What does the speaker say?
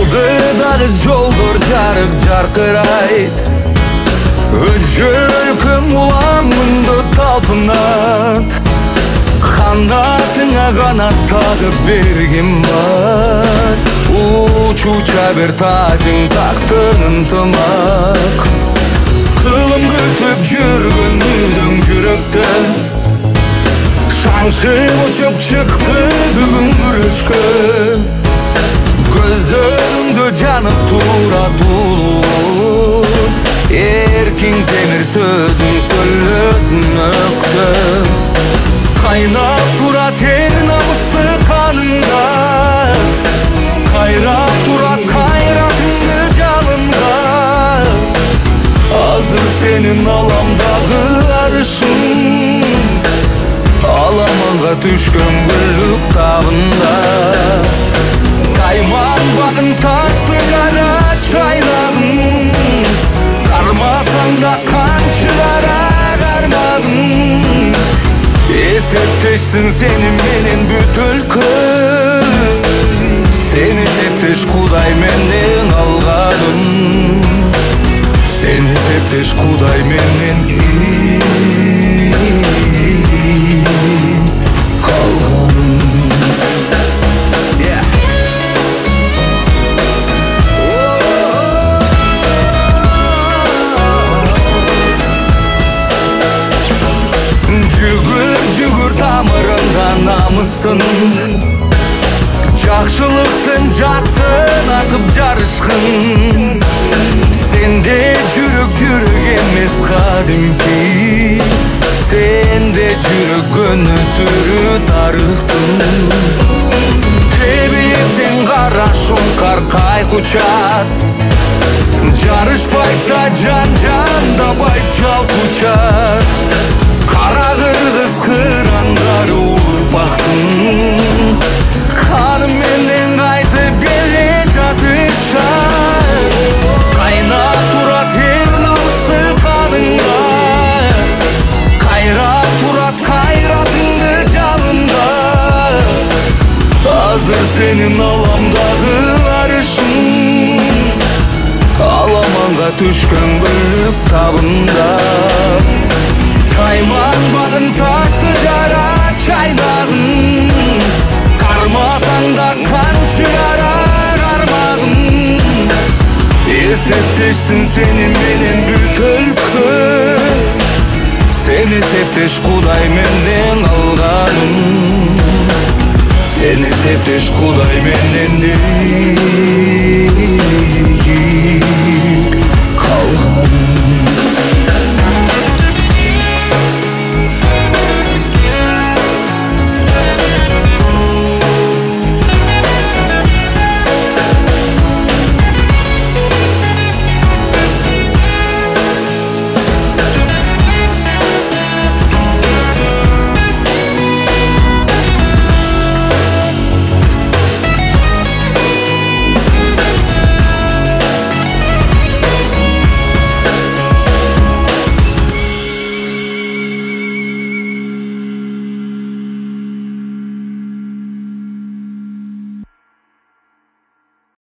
Алдыдағы жолдор жарық жарқырайт, жүрегім улам үнді талпынат. Қанатыңа қанат тағып берген бар, учуча бер тажың тақтың ынтымақ. Қылым күтіп жүрген үйдің жүректі, шаңшып ұшып шықты бүгін күреске. Көздеріңді жанып тура тұлу, еркин темір сөзің сөйлетін өкті. Қайнап тура тер намысы қаныңда, қайрап тұрат қайратыңды жалынға. Азыр сенің аламдағы арышың, аламанға түшкен гүлік табында. Қайман бағын ташты жара чайнағын, қармасаң да қаншылара қармағын. Есептешсің сені менен бүт күн, сені септеш Құдай менен алғаным, сені септеш Құдай менен қалғаным. Жүгір тамырында намыстың, жақшылықтың жасын атып жарышқын. Сенде жүрек емес қадимки, сенде жүрек өнісірі тарықтың. Тебиеттен қара шұңқар қай құчат, жарышпайта жан-жанда байт жал құчат. Қара қырғыз қырандары ұрпақтың, қанымен қайтып келе жатышар. Қайнап тұрат ер намысы қаныңда, қайрап тұрат қайратыңды жалында. Азыр сенің аламдағы арышың, аламанға түшкен гүлік табында. Қайман бағын ташты жара чайнағын, қармасаң да қаншылара қармағын. Есептешсің сені менен бүт күн, сені септеш Құдай менен алғаным, сені септеш Құдай менен